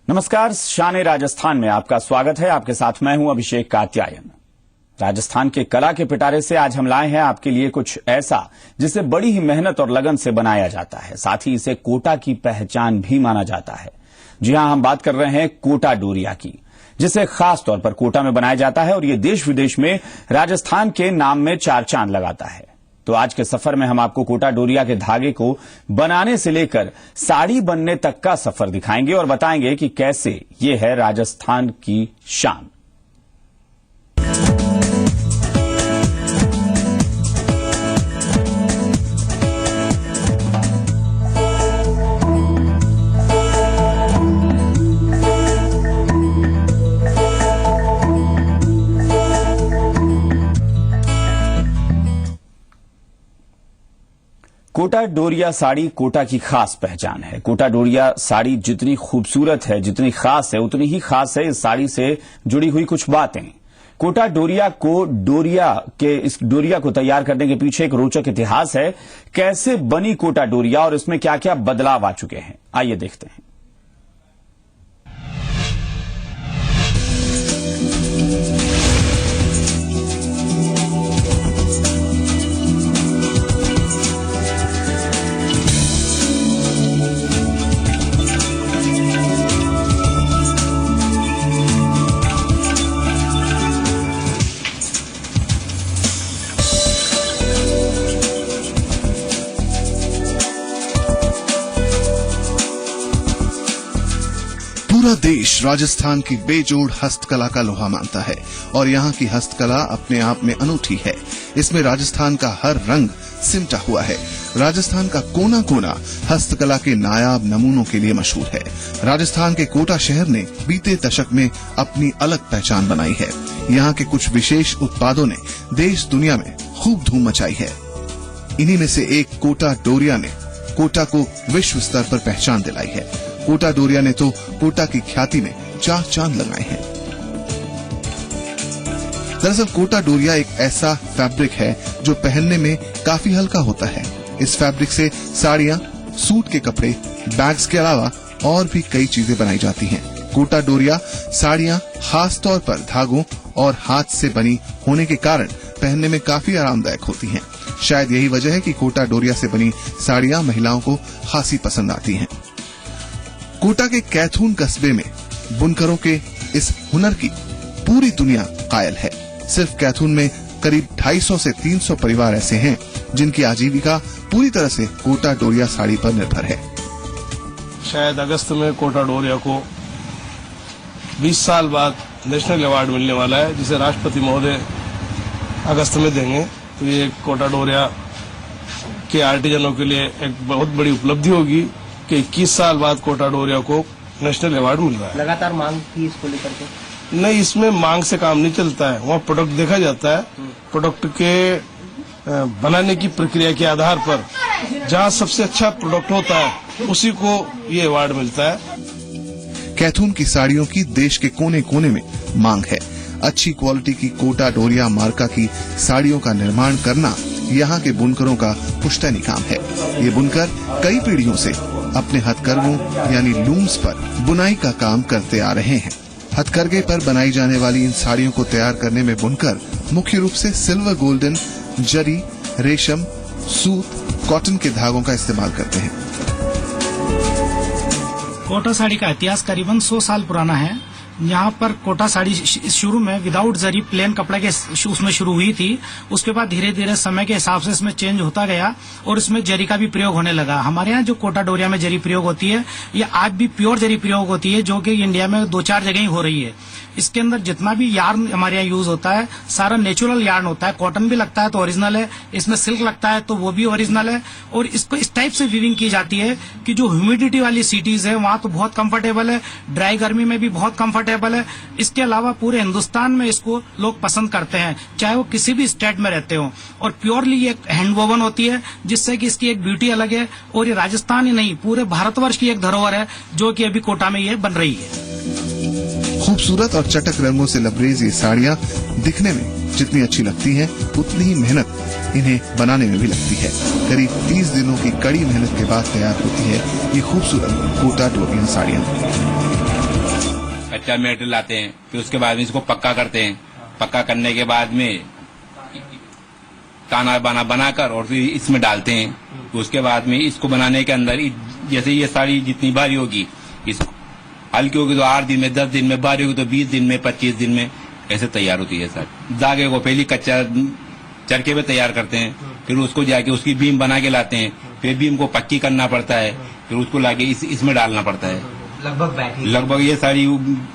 नमस्कार, शान-ए राजस्थान में आपका स्वागत है। आपके साथ मैं हूं अभिषेक कात्यायन। राजस्थान के कला के पिटारे से आज हम लाए हैं आपके लिए कुछ ऐसा जिसे बड़ी ही मेहनत और लगन से बनाया जाता है। साथ ही इसे कोटा की पहचान भी माना जाता है। जी हां, हम बात कर रहे हैं कोटा डोरिया की, जिसे खास तौर पर कोटा में बनाया जाता है और ये देश विदेश में राजस्थान के नाम में चार चांद लगाता है। तो आज के सफर में हम आपको कोटा डोरिया के धागे को बनाने से लेकर साड़ी बनने तक का सफर दिखाएंगे और बताएंगे कि कैसे ये है राजस्थान की शान। कोटा डोरिया साड़ी कोटा की खास पहचान है। कोटा डोरिया साड़ी जितनी खूबसूरत है, जितनी खास है, उतनी ही खास है इस साड़ी से जुड़ी हुई कुछ बातें। कोटा डोरिया को तैयार करने के पीछे एक रोचक इतिहास है। कैसे बनी कोटा डोरिया और इसमें क्या क्या बदलाव आ चुके हैं, आइए देखते हैं। पूरा देश राजस्थान की बेजोड़ हस्तकला का लोहा मानता है और यहाँ की हस्तकला अपने आप में अनूठी है। इसमें राजस्थान का हर रंग सिमटा हुआ है। राजस्थान का कोना कोना हस्तकला के नायाब नमूनों के लिए मशहूर है। राजस्थान के कोटा शहर ने बीते दशक में अपनी अलग पहचान बनाई है। यहाँ के कुछ विशेष उत्पादों ने देश दुनिया में खूब धूम मचाई है। इन्हीं में से एक कोटा डोरिया ने कोटा को विश्व स्तर पर पहचान दिलाई है। कोटा डोरिया ने तो कोटा की ख्याति में चार चांद लगाए हैं। दरअसल कोटा डोरिया एक ऐसा फैब्रिक है जो पहनने में काफी हल्का होता है। इस फैब्रिक से साड़ियां, सूट के कपड़े, बैग्स के अलावा और भी कई चीजें बनाई जाती हैं। कोटा डोरिया साड़ियां खास तौर पर धागों और हाथ से बनी होने के कारण पहनने में काफी आरामदायक होती हैं। शायद यही वजह है कि कोटा डोरिया से बनी साड़ियां महिलाओं को खासी पसंद आती हैं। कोटा के कैथून कस्बे में बुनकरों के इस हुनर की पूरी दुनिया कायल है। सिर्फ कैथून में करीब 250 से 300 परिवार ऐसे हैं जिनकी आजीविका पूरी तरह से कोटा डोरिया साड़ी पर निर्भर है। शायद अगस्त में कोटा डोरिया को 20 साल बाद नेशनल अवार्ड मिलने वाला है, जिसे राष्ट्रपति महोदय अगस्त में देंगे। तो ये कोटा डोरिया के आर्टिजनों के लिए एक बहुत बड़ी उपलब्धि होगी कि 21 साल बाद कोटा डोरिया को नेशनल अवार्ड मिल रहा है। लगातार मांग थी इसको लेकर के? नहीं, इसमें मांग से काम नहीं चलता है। वहाँ प्रोडक्ट देखा जाता है। प्रोडक्ट के बनाने की प्रक्रिया के आधार पर जहाँ सबसे अच्छा प्रोडक्ट होता है उसी को ये अवार्ड मिलता है। कैथून की साड़ियों की देश के कोने कोने में मांग है। अच्छी क्वालिटी की कोटा डोरिया मार्का की साड़ियों का निर्माण करना यहाँ के बुनकरों का पुश्तैनी काम है। ये बुनकर कई पीढ़ियों से अपने हथकरघों यानी लूम्स पर बुनाई का काम करते आ रहे हैं। हथकरघे पर बनाई जाने वाली इन साड़ियों को तैयार करने में बुनकर मुख्य रूप से सिल्वर गोल्डन, जरी, रेशम, सूत, कॉटन के धागों का इस्तेमाल करते हैं। कोटा साड़ी का इतिहास करीबन 100 साल पुराना है। यहाँ पर कोटा साड़ी शुरू में विदाउट जरी प्लेन कपड़े के उसमें शुरू हुई थी। उसके बाद धीरे धीरे समय के हिसाब से इसमें चेंज होता गया और इसमें जरी का भी प्रयोग होने लगा। हमारे यहाँ जो कोटा डोरिया में जरी प्रयोग होती है, ये आज भी प्योर जरी प्रयोग होती है, जो कि इंडिया में 2-4 जगह ही हो रही है। इसके अंदर जितना भी यार्न हमारे यहाँ यूज होता है सारा नेचुरल यार्न होता है। कॉटन भी लगता है तो ओरिजिनल है, इसमें सिल्क लगता है तो वो भी ओरिजिनल है। और इसको इस टाइप से वीविंग की जाती है कि जो ह्यूमिडिटी वाली सिटीज है वहाँ तो बहुत कंफर्टेबल है, ड्राई गर्मी में भी बहुत कंफर्टेबल है। इसके अलावा पूरे हिंदुस्तान में इसको लोग पसंद करते हैं, चाहे वो किसी भी स्टेट में रहते हो। और प्योरली ये हैंड वोवन होती है, जिससे कि इसकी एक ब्यूटी अलग है। और ये राजस्थान ही नहीं पूरे भारतवर्ष की एक धरोहर है, जो कि अभी कोटा में ये बन रही है। खूबसूरत और चटक रंगों से लबरेज ये साड़ियां दिखने में जितनी अच्छी लगती हैं, उतनी ही मेहनत इन्हें बनाने में भी लगती है। करीब 30 दिनों की कड़ी मेहनत के बाद तैयार होती है ये खूबसूरत कोटा डोरिया साड़ियां। कच्चा मेटेरियल लाते हैं, फिर उसके बाद में इसको पक्का करते हैं। पक्का करने के बाद में ताना बाना बनाकर और फिर इसमें डालते हैं। तो उसके बाद में इसको बनाने के अंदर जैसे ये साड़ी जितनी भारी होगी, इस हल्की होगी तो 8 दिन में, 10 दिन में, भारी होगी तो 20 दिन में, 25 दिन में ऐसे तैयार होती है साड़ी। धागे को पहले कच्चा चरखे पे तैयार करते हैं, फिर उसको जाके उसकी बीम बना के लाते हैं, फिर बीम को पक्की करना पड़ता है, फिर उसको लाके इसमें डालना पड़ता है। लगभग ये साड़ी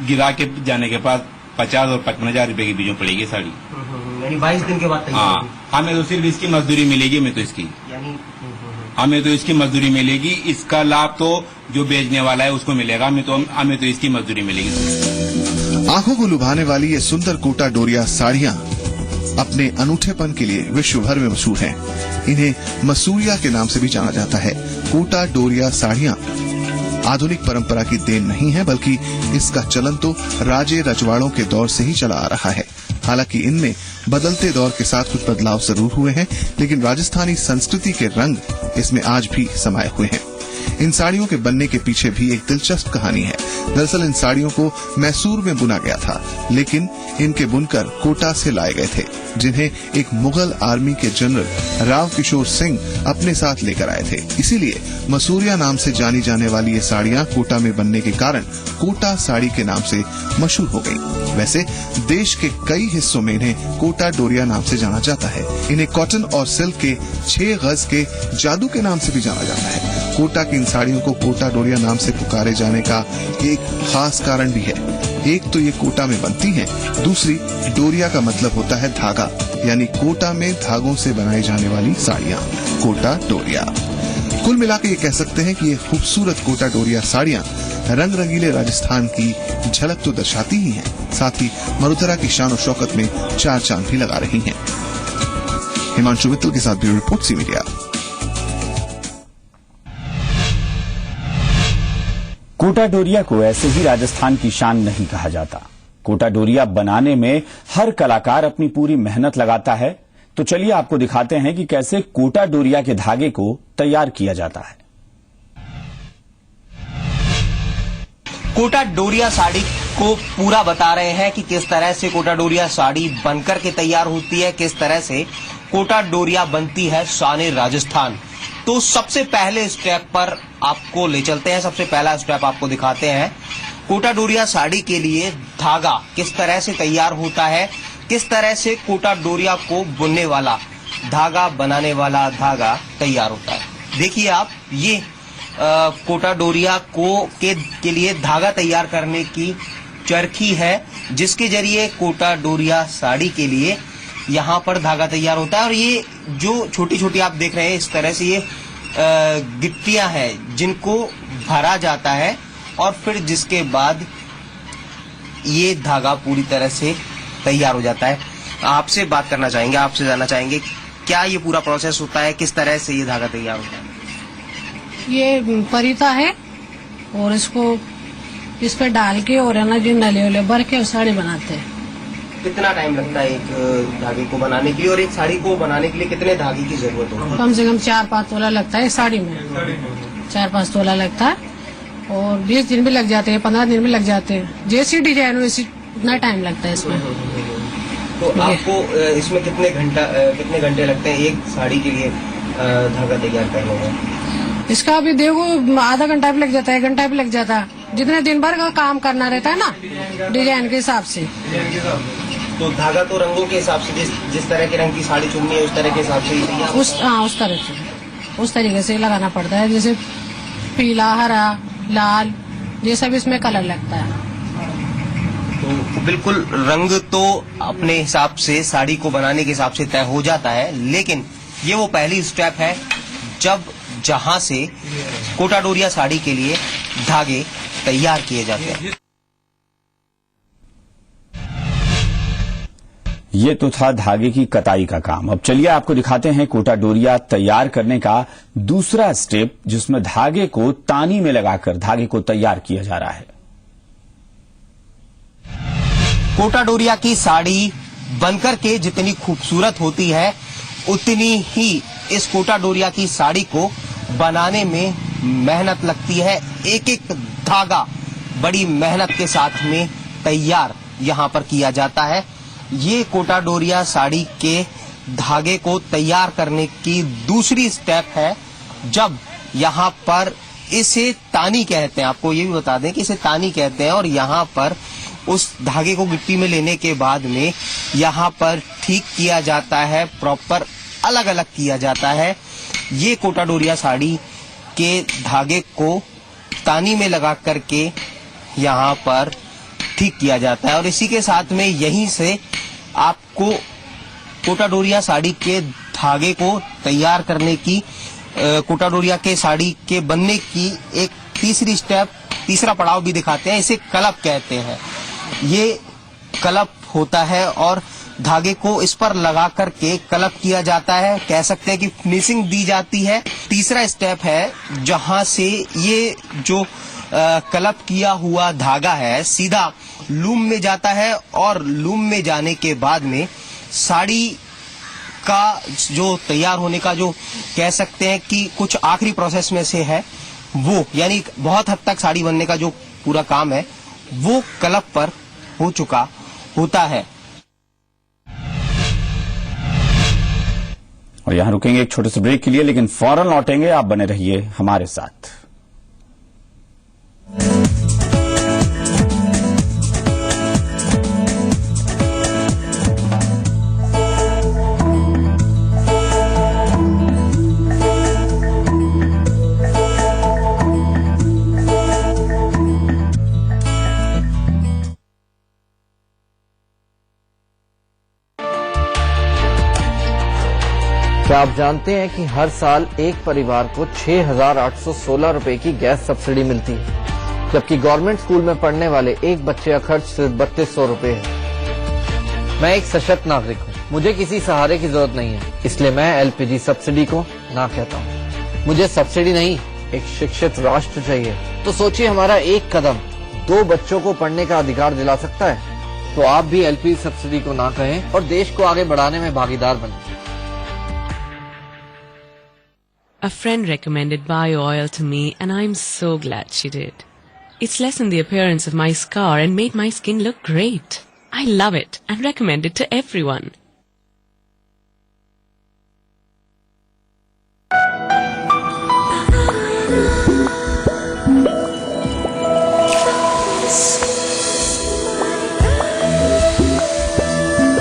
गिरा के जाने के बाद 50 और 55,000 रुपए के बीच में पड़ेगी साड़ी। यानी 22 दिन के बाद हाँ, हमें तो सिर्फ इसकी मजदूरी मिलेगी। हमें तो इसकी मजदूरी मिलेगी। इसका लाभ तो जो बेचने वाला है उसको मिलेगा, हमें तो इसकी मजदूरी मिलेगी। आंखों को लुभाने वाली ये सुंदर कोटा डोरिया साड़ियां अपने अनूठेपन के लिए विश्व भर में मशहूर हैं। इन्हें मसूरिया के नाम से भी जाना जाता है। कोटा डोरिया साड़ियां आधुनिक परंपरा की देन नहीं है, बल्कि इसका चलन तो राजे रजवाड़ों के दौर से ही चला आ रहा है। हालांकि इनमें बदलते दौर के साथ कुछ बदलाव जरूर हुए हैं, लेकिन राजस्थानी संस्कृति के रंग इसमें आज भी समाये हुए हैं। इन साड़ियों के बनने के पीछे भी एक दिलचस्प कहानी है। दरअसल इन साड़ियों को मैसूर में बुना गया था, लेकिन इनके बुनकर कोटा से लाए गए थे, जिन्हें एक मुगल आर्मी के जनरल राव किशोर सिंह अपने साथ लेकर आए थे। इसीलिए मसूरिया नाम से जानी जाने वाली ये साड़ियां कोटा में बनने के कारण कोटा साड़ी के नाम से मशहूर हो गयी। वैसे देश के कई हिस्सों में इन्हें कोटा डोरिया नाम से जाना जाता है। इन्हें कॉटन और सिल्क के 6 गज के जादू के नाम से भी जाना जाता है। कोटा की इन साड़ियों को कोटा डोरिया नाम से पुकारे जाने का एक खास कारण भी है। एक तो ये कोटा में बनती हैं, दूसरी डोरिया का मतलब होता है धागा, यानी कोटा में धागों से बनाई जाने वाली साड़ियां, कोटा डोरिया। कुल मिलाकर ये कह सकते हैं कि ये खूबसूरत कोटा डोरिया साड़ियां रंग रंगीले राजस्थान की झलक तो दर्शाती ही हैं, साथ ही मरुधरा की शान और शौकत में 4 चांद भी लगा रही हैं। हिमांशु मित्तल के साथ bureau report, C media. Kota Doria को ऐसे ही राजस्थान की शान नहीं कहा जाता। कोटा डोरिया बनाने में हर कलाकार अपनी पूरी मेहनत लगाता है। तो चलिए आपको दिखाते हैं कि कैसे कोटा डोरिया के धागे को तैयार किया जाता है। कोटा डोरिया साड़ी को पूरा बता रहे हैं कि किस तरह से कोटा डोरिया साड़ी बनकर के तैयार होती है, किस तरह से कोटा डोरिया बनती है शान राजस्थान। तो सबसे पहले स्टेप पर आपको ले चलते हैं। सबसे पहला स्टेप आपको दिखाते हैं कोटा डोरिया साड़ी के लिए धागा किस तरह से तैयार होता है, किस तरह से कोटा डोरिया को बुनने वाला धागा, बनाने वाला धागा तैयार होता है। देखिए आप, ये कोटा डोरिया के लिए धागा तैयार करने की चरखी है, जिसके जरिए कोटा डोरिया साड़ी के लिए यहाँ पर धागा तैयार होता है। और ये जो छोटी छोटी आप देख रहे हैं, इस तरह से ये गिट्टियां हैं जिनको भरा जाता है, और फिर जिसके बाद ये धागा पूरी तरह से तैयार हो जाता है। आपसे बात करना चाहेंगे, आपसे जानना चाहेंगे क्या ये पूरा प्रोसेस होता है, किस तरह से ये धागा तैयार होता है? ये परिता है और इसको इस पे डाल के और है ना जो नले वले भर के साड़ी बनाते हैं। कितना टाइम लगता है एक धागे को बनाने के लिए, और एक साड़ी को बनाने के लिए कितने धागे की जरूरत होती है? कम से कम 4-5 तोला लगता है साड़ी में, 4-5 तोला लगता है, और 20 दिन भी लग जाते हैं, 15 दिन भी लग जाते हैं। जैसी डिजाइन वैसी इतना टाइम लगता है इसमें। तो आपको इसमें कितने घंटे लगते हैं एक साड़ी के लिए धागा तैयार करने में? इसका अभी देखो आधा घंटा भी लग जाता है, 1 घंटा भी लग जाता है, जितने दिन भर का काम करना रहता है ना डिजाइन के हिसाब से। तो धागा तो रंगों के हिसाब से, जिस तरह के रंग की साड़ी चुननी है उस तरह के हिसाब से ही तैयार? उस तरीके से लगाना पड़ता है, जैसे पीला, हरा, लाल, ये सब इसमें कलर लगता है। तो बिल्कुल रंग तो अपने हिसाब से साड़ी को बनाने के हिसाब से तय हो जाता है, लेकिन ये वो पहली स्टेप है जहां से कोटा डोरिया साड़ी के लिए धागे तैयार किए जाते हैं। ये तो था धागे की कताई का काम। अब चलिए आपको दिखाते हैं कोटा डोरिया तैयार करने का दूसरा स्टेप, जिसमें धागे को तानी में लगाकर धागे को तैयार किया जा रहा है। कोटा डोरिया की साड़ी बनकर के जितनी खूबसूरत होती है, उतनी ही इस कोटा डोरिया की साड़ी को बनाने में मेहनत लगती है। एक एक धागा बड़ी मेहनत के साथ में तैयार यहाँ पर किया जाता है। ये कोटा डोरिया साड़ी के धागे को तैयार करने की दूसरी स्टेप है, जब यहाँ पर इसे तानी कहते हैं। आपको ये भी बता दें कि इसे तानी कहते हैं, और यहाँ पर उस धागे को गिट्टी में लेने के बाद में यहाँ पर ठीक किया जाता है, प्रॉपर अलग अलग किया जाता है। ये कोटा डोरिया साड़ी के धागे को तानी में लगा करके यहाँ पर ठीक किया जाता है, और इसी के साथ में यहीं से आपको कोटा डोरिया साड़ी के धागे को तैयार करने की, कोटा डोरिया के साड़ी के बनने की एक तीसरा पड़ाव भी दिखाते हैं। इसे कलप कहते हैं। ये कलप होता है और धागे को इस पर लगा करके कलप किया जाता है, कह सकते हैं कि फिनिशिंग दी जाती है। तीसरा स्टेप है जहां से ये जो कलप किया हुआ धागा है सीधा लूम में जाता है, और लूम में जाने के बाद में साड़ी का जो तैयार होने का जो कह सकते हैं कि कुछ आखिरी प्रोसेस में से है वो, यानी बहुत हद तक साड़ी बनने का जो पूरा काम है वो कलप पर हो चुका होता है। और यहां रुकेंगे एक छोटे से ब्रेक के लिए, लेकिन फौरन लौटेंगे। आप बने रहिए हमारे साथ। क्या आप जानते हैं कि हर साल एक परिवार को 6,816 रुपए की गैस सब्सिडी मिलती है, जबकि गवर्नमेंट स्कूल में पढ़ने वाले एक बच्चे का खर्च सिर्फ 3200 रुपए है। मैं एक सशक्त नागरिक हूँ, मुझे किसी सहारे की जरूरत नहीं है, इसलिए मैं एलपीजी सब्सिडी को ना कहता हूँ। मुझे सब्सिडी नहीं, एक शिक्षित राष्ट्र चाहिए। तो सोचिए, हमारा एक कदम 2 बच्चों को पढ़ने का अधिकार दिला सकता है। तो आप भी एलपीजी सब्सिडी को ना कहें और देश को आगे बढ़ाने में भागीदार बनें। A friend recommended Bio-Oil to me and I'm so glad she did. It's lessened the appearance of my scar and made my skin look great. I love it and recommend it to everyone.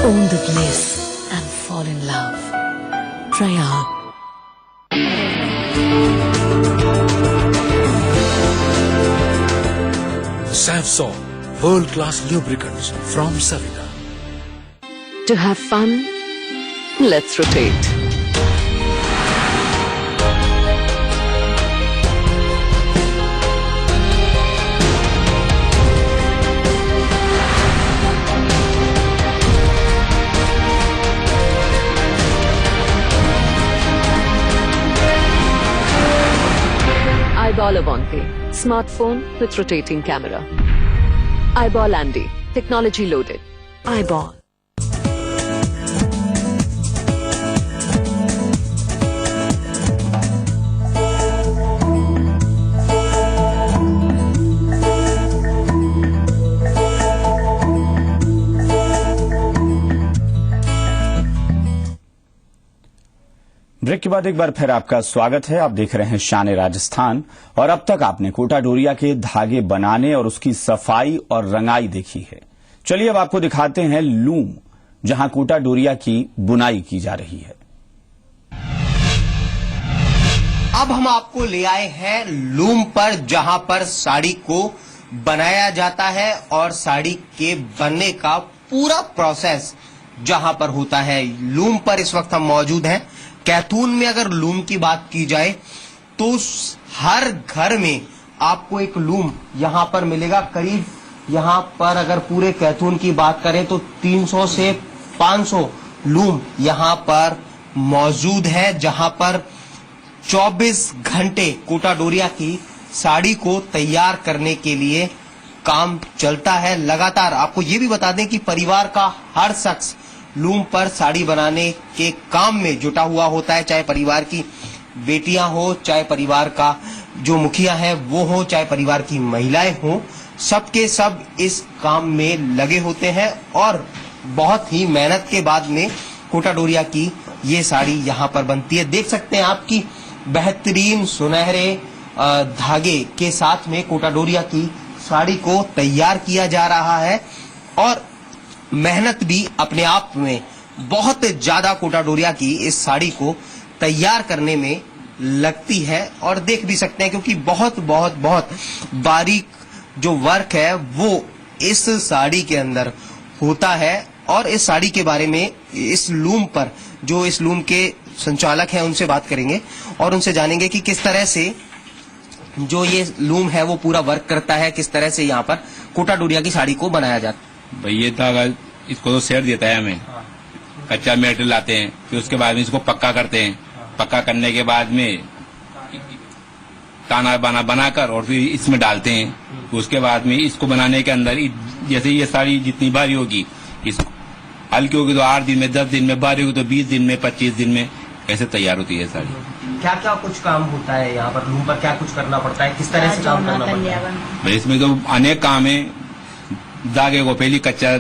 Own the bliss and fall in love. Prayag. Savsol, world-class lubricants from Savita. To have fun, let's rotate. Eyeball Avante, smartphone with rotating camera. Eyeball Andy, technology loaded. Eyeball. Break के बाद एक बार फिर आपका स्वागत है। आप देख रहे हैं शान राजस्थान, और अब तक आपने कोटा डोरिया के धागे बनाने और उसकी सफाई और रंगाई देखी है। चलिए अब आपको दिखाते हैं लूम, जहां कोटा डोरिया की बुनाई की जा रही है। अब हम आपको ले आए हैं लूम पर, जहां पर साड़ी को बनाया जाता है और साड़ी के बनने का पूरा प्रोसेस जहां पर होता है। लूम पर इस वक्त हम मौजूद हैं। कैथून में अगर लूम की बात की जाए तो हर घर में आपको एक लूम यहां पर मिलेगा। करीब यहां पर अगर पूरे कैथून की बात करें तो 300 से 500 लूम यहां पर मौजूद है, जहां पर 24 घंटे कोटा डोरिया की साड़ी को तैयार करने के लिए काम चलता है लगातार। आपको ये भी बता दें कि परिवार का हर शख्स लूम पर साड़ी बनाने के काम में जुटा हुआ होता है, चाहे परिवार की बेटियां हो, चाहे परिवार का जो मुखिया हैं वो हो, चाहे परिवार की महिलाएं हों, सबके सब इस काम में लगे होते हैं और बहुत ही मेहनत के बाद में कोटा डोरिया की ये साड़ी यहाँ पर बनती है। देख सकते हैं आपकी बेहतरीन सुनहरे धागे के साथ में कोटा डोरिया की साड़ी को तैयार किया जा रहा है और मेहनत भी अपने आप में बहुत ज्यादा कोटा डोरिया की इस साड़ी को तैयार करने में लगती है और देख भी सकते हैं क्योंकि बहुत बहुत बहुत बारीक जो वर्क है वो इस साड़ी के अंदर होता है। और इस साड़ी के बारे में इस लूम पर जो इस लूम के संचालक हैं उनसे बात करेंगे और उनसे जानेंगे कि किस तरह से जो ये लूम है वो पूरा वर्क करता है, किस तरह से यहाँ पर कोटा डोरिया की साड़ी को बनाया जाता है। भाई ये धागा इसको तो सेट देता है हमें, कच्चा मेटेरियल लाते हैं, फिर उसके बाद में इसको पक्का करते हैं, पक्का करने के बाद में ताना बाना बनाकर और फिर इसमें डालते हैं। उसके बाद में इसको बनाने के अंदर जैसे ये साड़ी जितनी भारी होगी, इस हल्की होगी तो 8 दिन में, 10 दिन में, भारी होगी तो 20 दिन में, 25 दिन में ऐसे तैयार होती है साड़ी। क्या क्या कुछ काम होता है यहाँ पर लूम पर, क्या कुछ करना पड़ता है, किस तरह से काम करना पड़ता है? भाई इसमें तो अनेक काम है। धागे को पहले कच्चा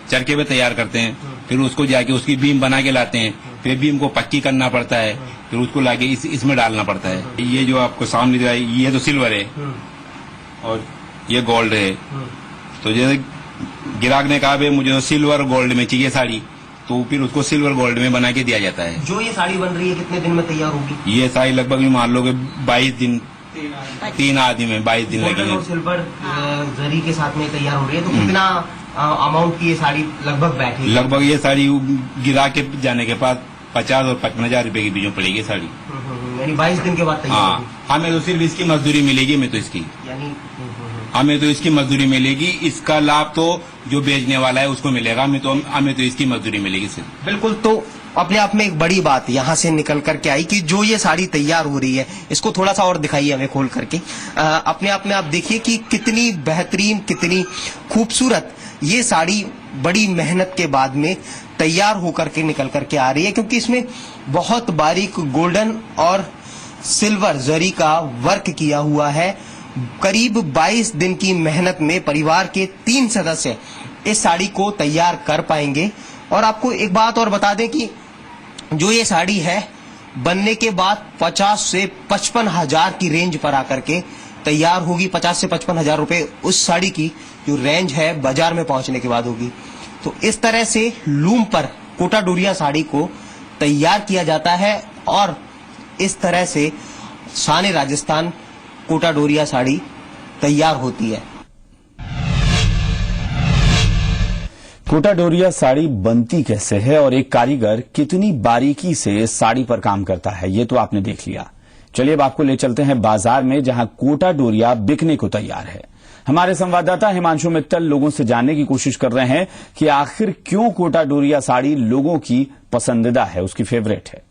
चरखे पे तैयार करते हैं, फिर उसको जाके उसकी बीम बना के लाते हैं, फिर बीम को पक्की करना पड़ता है, फिर उसको लाके इसमें डालना पड़ता है। ये जो आपको सामने दिख रहा है ये तो सिल्वर है और ये गोल्ड है। तो जैसे ग्राहक ने कहा भाई मुझे तो सिल्वर गोल्ड में चाहिए साड़ी, तो फिर उसको सिल्वर गोल्ड में बना के दिया जाता है। जो ये साड़ी बन रही है कितने दिन में तैयार होगी? ये साड़ी लगभग मान लो 22 दिन, 3 आदमी में 22 दिन लगेंगे। सिल्वर जरी के साथ में तैयार हो रही है, तो कितना अमाउंट की ये साड़ी लगभग बैठेगी? लगभग ये साड़ी गिरा के जाने के बाद 50 और 55,000 रुपए के बीच में पड़ेगी साड़ी। यानी 22 दिन के बाद तैयार होगी। हमें तो सिर्फ इसकी मजदूरी मिलेगी, मैं तो इसकी यानी हमें तो इसकी मजदूरी मिलेगी। इसका लाभ तो जो बेचने वाला है उसको मिलेगा, हमें तो इसकी मजदूरी मिलेगी सिर्फ। बिल्कुल। तो अपने आप में एक बड़ी बात यहाँ से निकल करके आई कि जो ये साड़ी तैयार हो रही है, इसको थोड़ा सा और दिखाइए हमें खोल करके। अपने आप में आप देखिए कि कितनी बेहतरीन, कितनी खूबसूरत ये साड़ी बड़ी मेहनत के बाद में तैयार होकर के निकल करके आ रही है, क्योंकि इसमें बहुत बारीक गोल्डन और सिल्वर जरी का वर्क किया हुआ है। करीब 22 दिन की मेहनत में परिवार के 3 सदस्य इस साड़ी को तैयार कर पाएंगे। और आपको एक बात और बता दें कि जो ये साड़ी है बनने के बाद 50 से 55 हजार की रेंज पर आकर के तैयार होगी। 50 से 55 हजार रुपए उस साड़ी की जो रेंज है बाजार में पहुंचने के बाद होगी। तो इस तरह से लूम पर कोटा डोरिया साड़ी को तैयार किया जाता है और इस तरह से शान राजस्थान कोटा डोरिया साड़ी तैयार होती है। कोटा डोरिया साड़ी बनती कैसे है और एक कारीगर कितनी बारीकी से इस साड़ी पर काम करता है, ये तो आपने देख लिया। चलिए अब आपको ले चलते हैं बाजार में, जहां कोटा डोरिया बिकने को तैयार है। हमारे संवाददाता हिमांशु मित्तल लोगों से जानने की कोशिश कर रहे हैं कि आखिर क्यों कोटा डोरिया साड़ी लोगों की पसंदीदा है, उसकी फेवरेट है।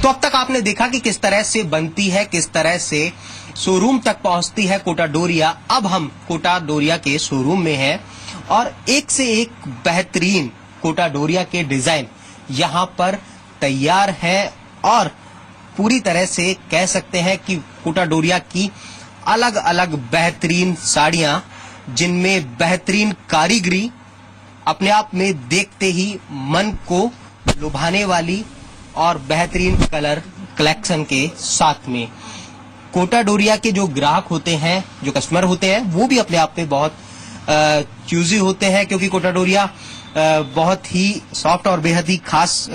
तो अब तक आपने देखा कि किस तरह से बनती है, किस तरह से शोरूम तक पहुंचती है कोटा डोरिया। अब हम कोटा डोरिया के शोरूम में हैं और एक से एक बेहतरीन कोटा डोरिया के डिजाइन यहां पर तैयार है और पूरी तरह से कह सकते हैं कि कोटा डोरिया की अलग अलग बेहतरीन साड़ियां, जिनमें बेहतरीन कारीगरी, अपने आप में देखते ही मन को लुभाने वाली और बेहतरीन कलर कलेक्शन के साथ में। कोटा डोरिया के जो ग्राहक होते हैं, जो कस्टमर होते हैं, वो भी अपने आप में बहुत चूजी होते हैं, क्योंकि कोटा डोरिया बहुत ही सॉफ्ट और बेहद ही खास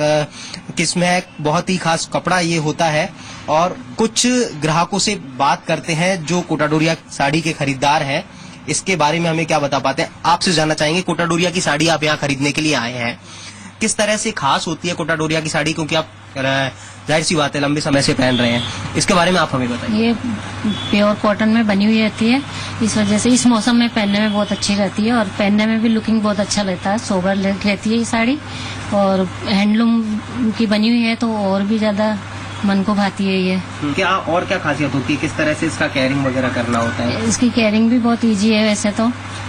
किस्म है, बहुत ही खास कपड़ा ये होता है। और कुछ ग्राहकों से बात करते हैं जो कोटा डोरिया साड़ी के खरीदार हैं, इसके बारे में हमें क्या बता पाते हैं, आपसे जानना चाहेंगे। कोटा डोरिया की साड़ी आप यहाँ खरीदने के लिए आए हैं, किस तरह से खास होती है कोटा डोरिया की साड़ी, क्योंकि आप जाहिर सी बात है लंबे समय से पहन रहे हैं, इसके बारे में आप हमें बताइए। ये प्योर कॉटन में बनी हुई रहती है, इस वजह से इस मौसम में पहनने में बहुत अच्छी रहती है और पहनने में भी लुकिंग बहुत अच्छा लगता है, सोबर रहती है ये साड़ी। और हैंडलूम की बनी हुई है तो और भी ज्यादा मन को भाती है ये। क्या और क्या खासियत होती है, किस तरह से इसका कैरिंग वगैरह करना होता है? इसकी कैरिंग भी बहुत इजी है वैसे तो,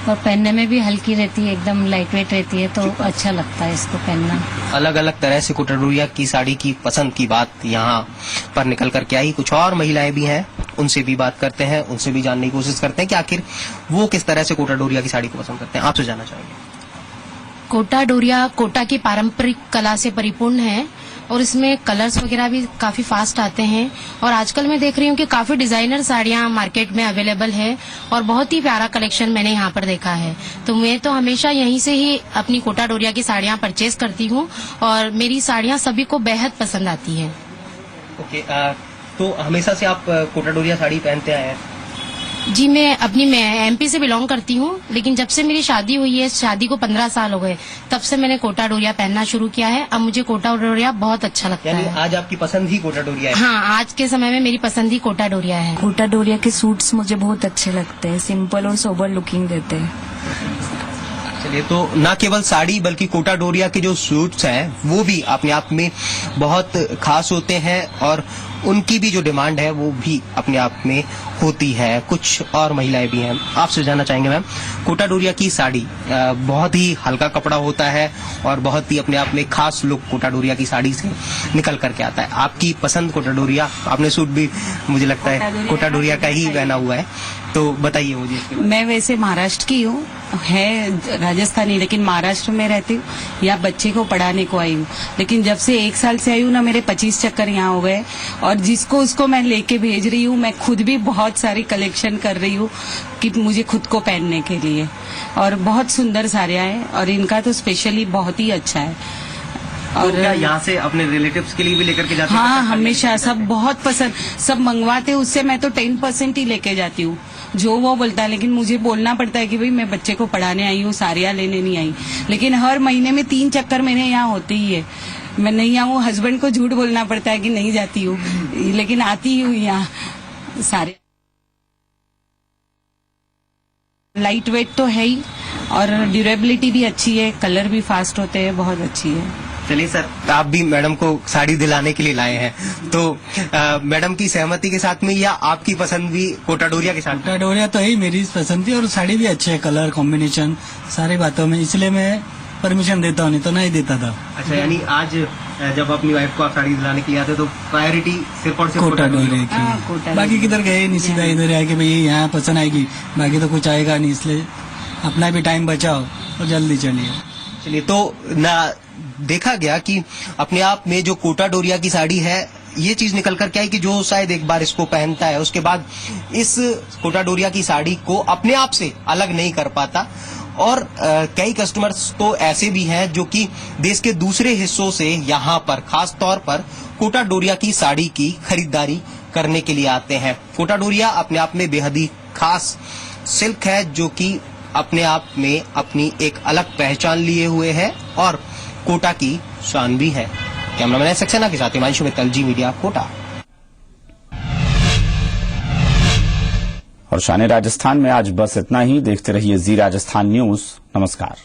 और पहनने में भी हल्की रहती है, एकदम लाइट वेट रहती है, तो अच्छा लगता है इसको पहनना। अलग अलग तरह से कोटा डोरिया की साड़ी की पसंद की बात यहाँ पर निकल कर के आई। कुछ और महिलाएं भी हैं, उनसे भी बात करते हैं, उनसे भी जानने की कोशिश करते हैं कि आखिर वो किस तरह से कोटा डोरिया की साड़ी को पसंद करते हैं। आपसे जानना चाहेंगे। कोटा डोरिया कोटा की पारंपरिक कला से परिपूर्ण है और इसमें कलर्स वगैरह भी काफी फास्ट आते हैं, और आजकल मैं देख रही हूँ कि काफी डिजाइनर साड़ियाँ मार्केट में अवेलेबल है और बहुत ही प्यारा कलेक्शन मैंने यहाँ पर देखा है। तो मैं तो हमेशा यहीं से ही अपनी कोटा डोरिया की साड़ियाँ परचेज करती हूँ और मेरी साड़ियाँ सभी को बेहद पसंद आती हैं। ओके, तो हमेशा से आप कोटा डोरिया साड़ी पहनते आए हैं? जी, मैं एमपी से बिलोंग करती हूँ, लेकिन जब से मेरी शादी हुई है, शादी को 15 साल हो गए, तब से मैंने कोटा डोरिया पहनना शुरू किया है। अब मुझे कोटा डोरिया बहुत अच्छा लगता यानी है। आज आपकी पसंद ही कोटा डोरिया है? हाँ, आज के समय में मेरी पसंद ही कोटा डोरिया है। कोटा डोरिया के सूट्स मुझे बहुत अच्छे लगते हैं, सिंपल और सोबर लुकिंग देते हैं। चलिए, तो न केवल साड़ी बल्कि कोटा डोरिया के जो सूट्स हैं वो भी अपने आप में बहुत खास होते हैं और उनकी भी जो डिमांड है वो भी अपने आप में होती है। कुछ और महिलाएं भी हैं, आपसे जानना चाहेंगे मैम। कोटा डोरिया की साड़ी बहुत ही हल्का कपड़ा होता है और बहुत ही अपने आप में खास लुक कोटा डोरिया की साड़ी से निकल करके आता है। आपकी पसंद कोटा डोरिया, आपने सूट भी मुझे लगता है कोटा डोरिया का ही पहना हुआ है, तो बताइए मुझे इसके बारे में। मैं वैसे महाराष्ट्र की हूँ, है राजस्थानी, लेकिन महाराष्ट्र में रहती हूँ, या बच्चे को पढ़ाने को आई हूँ। लेकिन जब से 1 साल से आई हूँ ना, मेरे 25 चक्कर यहाँ हो गए, और जिसको उसको मैं लेके भेज रही हूँ। मैं खुद भी बहुत सारी कलेक्शन कर रही हूँ कि मुझे खुद को पहनने के लिए, और बहुत सुंदर साड़ियाँ हैं और इनका तो स्पेशली बहुत ही अच्छा है। और क्या यहाँ से अपने रिलेटिव्स के लिए भी लेकर के जाते हैं? हाँ, हमेशा सब बहुत पसंद, सब मंगवाते, उससे मैं तो 10% ही लेके जाती हूँ जो वो बोलता है। लेकिन मुझे बोलना पड़ता है कि भाई मैं बच्चे को पढ़ाने आई हूँ, साड़ियाँ लेने नहीं आई। लेकिन हर महीने में 3 चक्कर मेरे यहाँ होते ही है। मैं नहीं आऊँ, हस्बैंड को झूठ बोलना पड़ता है कि नहीं जाती हूँ, लेकिन आती हूँ यहाँ। सारे लाइट वेट तो है ही और ड्यूरेबिलिटी भी अच्छी है, कलर भी फास्ट होते हैं, बहुत अच्छी है। चलिए सर, आप भी मैडम को साड़ी दिलाने के लिए लाए हैं, तो मैडम की सहमति के साथ में या आपकी पसंद भी कोटा डोरिया के साथ? कोटा डोरिया तो ही मेरी पसंद थी और साड़ी भी अच्छी है, कलर कॉम्बिनेशन सारी बातों में, इसलिए मैं परमिशन देता हूँ, नहीं तो नहीं देता था। अच्छा, यानी आज जब अपनी वाइफ को आप साड़ी दिलाने के लिए आते तो प्रायोरिटी सिर्फ और सिर्फ कोटा डोरिया की, बाकी किधर गए नहीं, सीधा इधर आए कि भाई यहाँ पसंद आएगी, बाकी तो कुछ आएगा नहीं, इसलिए अपना भी टाइम बचाओ और जल्दी चलिए। चलिए, तो ना देखा गया कि अपने आप में जो कोटा डोरिया की साड़ी है, ये चीज निकल कर के आई कि जो शायद एक बार इसको पहनता है उसके बाद इस कोटा डोरिया की साड़ी को अपने आप से अलग नहीं कर पाता। और कई कस्टमर्स तो ऐसे भी हैं जो कि देश के दूसरे हिस्सों से यहाँ पर खास तौर पर कोटा डोरिया की साड़ी की खरीदारी करने के लिए आते हैं। कोटा डोरिया अपने आप में बेहद ही खास सिल्क है जो कि अपने आप में अपनी एक अलग पहचान लिए हुए है और कोटा की शान भी है। कैमरामैन सक्सेना के साथ हिमांशु मित्तल, जी मीडिया, कोटा। और शान राजस्थान में आज बस इतना ही। देखते रहिए जी राजस्थान न्यूज। नमस्कार।